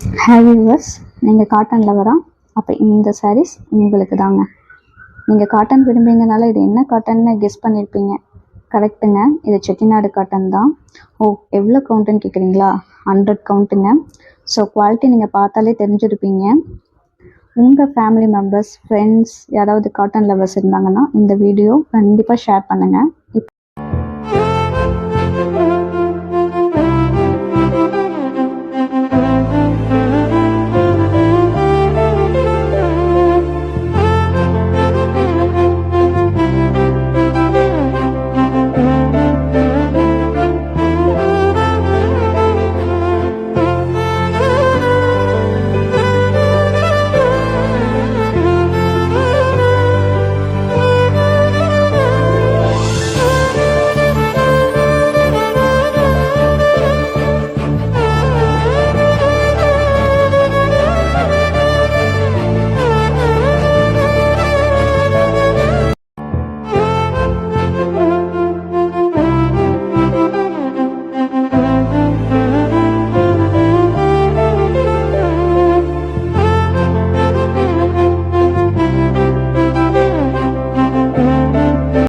Hi viewers, நீங்கள் cotton லவரா? அப்போ இந்த சாரீஸ் உங்களுக்கு தாங்க. நீங்கள் காட்டன் விரும்புறீங்கனால இது என்ன காட்டன்னு கெஸ் பண்ணியிருப்பீங்க. கரெக்டுங்க, இது செட்டிநாடு காட்டன் தான். ஓ, எவ்வளோ கவுண்ட்டுன்னு கேட்குறீங்களா? 100 கவுண்ட்டுங்க. ஸோ குவாலிட்டி நீங்கள் பார்த்தாலே தெரிஞ்சிருப்பீங்க. உங்கள் ஃபேமிலி மெம்பர்ஸ், ஃப்ரெண்ட்ஸ் யாராவது காட்டன் லவர்ஸ் இருந்தாங்கன்னா இந்த வீடியோ கண்டிப்பாக ஷேர் பண்ணுங்கள்.